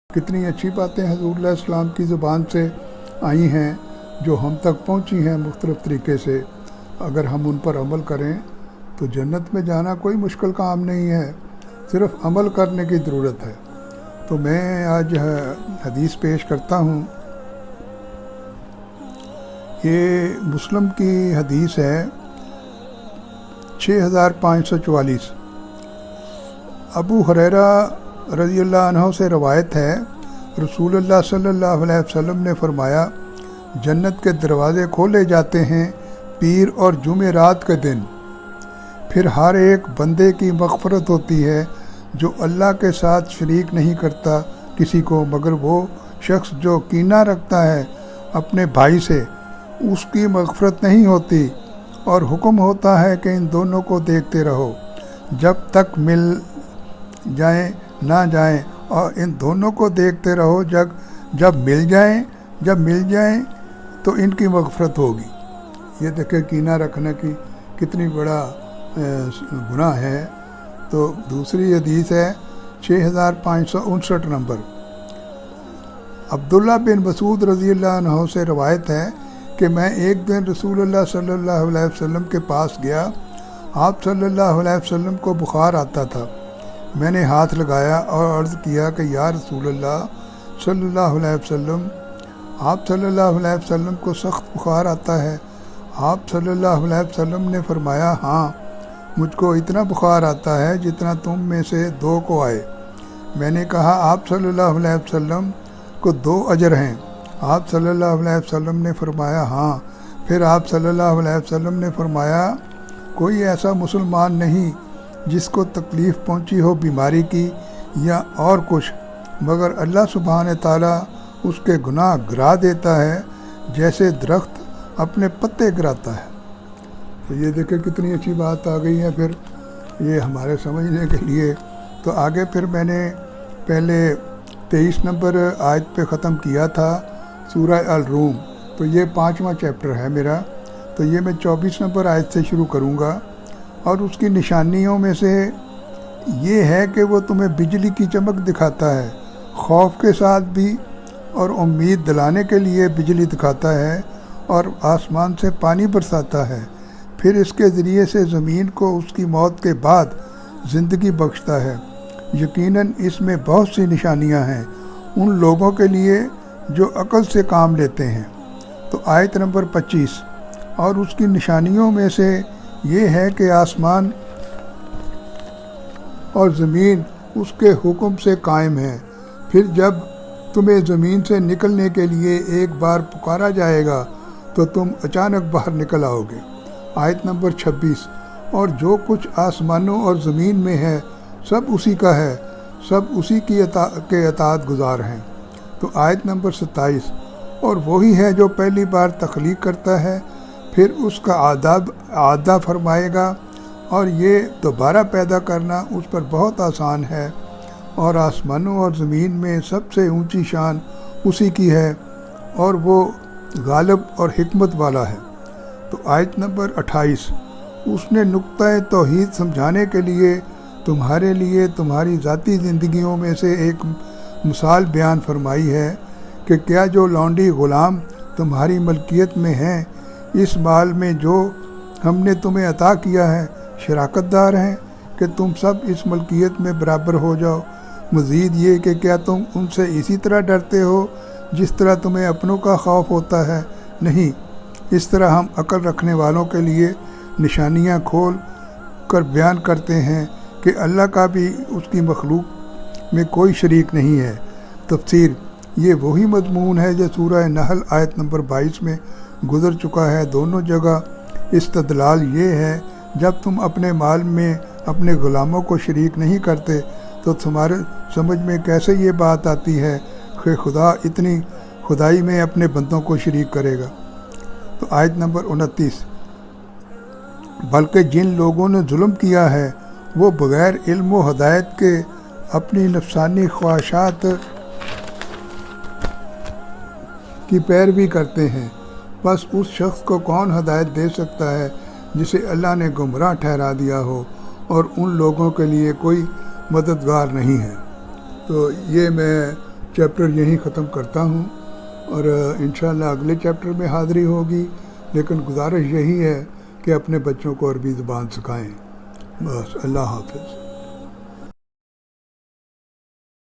کتنی اچھی باتیں حضور علیہ السلام کی زبان سے آئی ہیں جو ہم تک پہنچی ہیں مختلف طریقے سے۔ اگر ہم ان پر عمل کریں تو جنت میں جانا کوئی مشکل کام نہیں ہے، صرف عمل کرنے کی ضرورت ہے۔ تو میں آج حدیث پیش کرتا ہوں۔ یہ مسلم کی حدیث ہے 6544۔ ابو ہریرہ رضی اللہ عنہ سے روایت ہے، رسول اللہ صلی اللہ علیہ وسلم نے فرمایا، جنت کے دروازے کھولے جاتے ہیں پیر اور جمعرات کے دن، پھر ہر ایک بندے کی مغفرت ہوتی ہے جو اللہ کے ساتھ شریک نہیں کرتا کسی کو، مگر وہ شخص جو کینہ رکھتا ہے اپنے بھائی سے، اس کی مغفرت نہیں ہوتی، اور حکم ہوتا ہے کہ ان دونوں کو دیکھتے رہو جب تک مل جائیں نہ جائیں، اور ان دونوں کو دیکھتے رہو جب مل جائیں تو ان کی مغفرت ہوگی۔ یہ دیکھیں کینہ رکھنے کی کتنی بڑا گناہ ہے۔ تو دوسری حدیث ہے 6559 نمبر۔ عبداللہ بن مسعود رضی اللہ عنہ سے روایت ہے کہ میں ایک دن رسول اللہ صلی اللہ علیہ وسلم کے پاس گیا۔ آپ صلی اللہ علیہ وسلم کو بخار آتا تھا۔ میں نے ہاتھ لگایا اور عرض کیا کہ یا رسول اللہ صلی اللہ علیہ وسلم، آپ صلی اللہ علیہ وسلم کو سخت بخار آتا ہے؟ آپ صلی اللہ علیہ وسلم نے فرمایا، ہاں، مجھ کو اتنا بخار آتا ہے جتنا تم میں سے دو کو آئے۔ میں نے کہا، آپ صلی اللہ علیہ وسلم کو 2 اجر ہیں؟ آپ صلی اللہ علیہ وسلم نے فرمایا، ہاں۔ پھر آپ صلی اللہ علیہ وسلم نے فرمایا، کوئی ایسا مسلمان نہیں جس کو تکلیف پہنچی ہو بیماری کی یا اور کچھ، مگر اللہ سبحانہ تعالیٰ اس کے گناہ گرا دیتا ہے جیسے درخت اپنے پتے گراتا ہے۔ تو یہ دیکھیں کتنی اچھی بات آ گئی ہے پھر یہ ہمارے سمجھنے کے لیے۔ تو آگے پھر میں نے پہلے 23 نمبر آیت پہ ختم کیا تھا سورہ الروم، تو یہ 5واں چیپٹر ہے میرا۔ تو یہ میں 24 نمبر آیت سے شروع کروں گا، اور اس کی نشانیوں میں سے یہ ہے کہ وہ تمہیں بجلی کی چمک دکھاتا ہے، خوف کے ساتھ بھی، اور امید دلانے کے لیے بجلی دکھاتا ہے، اور آسمان سے پانی برساتا ہے، پھر اس کے ذریعے سے زمین کو اس کی موت کے بعد زندگی بخشتا ہے۔ یقیناً اس میں بہت سی نشانیاں ہیں ان لوگوں کے لیے جو عقل سے کام لیتے ہیں۔ تو آیت نمبر 25، اور اس کی نشانیوں میں سے یہ ہے کہ آسمان اور زمین اس کے حکم سے قائم ہیں، پھر جب تمہیں زمین سے نکلنے کے لیے ایک بار پکارا جائے گا تو تم اچانک باہر نکل آؤ گے۔ آیت نمبر 26، اور جو کچھ آسمانوں اور زمین میں ہے سب اسی کا ہے، سب اسی کے اطاعت گزار ہیں۔ تو آیت نمبر 27، اور وہی ہے جو پہلی بار تخلیق کرتا ہے، پھر اس کا اعادہ فرمائے گا، اور یہ دوبارہ پیدا کرنا اس پر بہت آسان ہے، اور آسمانوں اور زمین میں سب سے اونچی شان اسی کی ہے، اور وہ غالب اور حکمت والا ہے۔ تو آیت نمبر 28، اس نے نقطہ توحید سمجھانے کے لیے تمہاری ذاتی زندگیوں میں سے ایک مثال بیان فرمائی ہے کہ کیا جو لونڈی غلام تمہاری ملکیت میں ہیں اس مال میں جو ہم نے تمہیں عطا کیا ہے شراکت دار ہیں کہ تم سب اس ملکیت میں برابر ہو جاؤ؟ مزید یہ کہ کیا تم ان سے اسی طرح ڈرتے ہو جس طرح تمہیں اپنوں کا خوف ہوتا ہے؟ نہیں، اس طرح ہم عقل رکھنے والوں کے لیے نشانیاں کھول کر بیان کرتے ہیں کہ اللہ کا بھی اس کی مخلوق میں کوئی شریک نہیں ہے۔ تفسیر، یہ وہی مضمون ہے جو سورہ نحل آیت نمبر 22 میں گزر چکا ہے۔ دونوں جگہ استدلال یہ ہے، جب تم اپنے مال میں اپنے غلاموں کو شریک نہیں کرتے تو تمہارے سمجھ میں کیسے یہ بات آتی ہے کہ خدا اتنی خدائی میں اپنے بندوں کو شریک کرے گا؟ تو آیت نمبر 29، بلکہ جن لوگوں نے ظلم کیا ہے وہ بغیر علم و ہدایت کے اپنی نفسانی خواہشات کی پیروی کرتے ہیں، بس اس شخص کو کون ہدایت دے سکتا ہے جسے اللہ نے گمراہ ٹھہرا دیا ہو، اور ان لوگوں کے لیے کوئی مددگار نہیں ہے۔ تو یہ میں چیپٹر یہیں ختم کرتا ہوں، اور انشاءاللہ اگلے چیپٹر میں حاضری ہوگی، لیکن گزارش یہی ہے کہ اپنے بچوں کو عربی زبان سکھائیں۔ بس، اللہ حافظ۔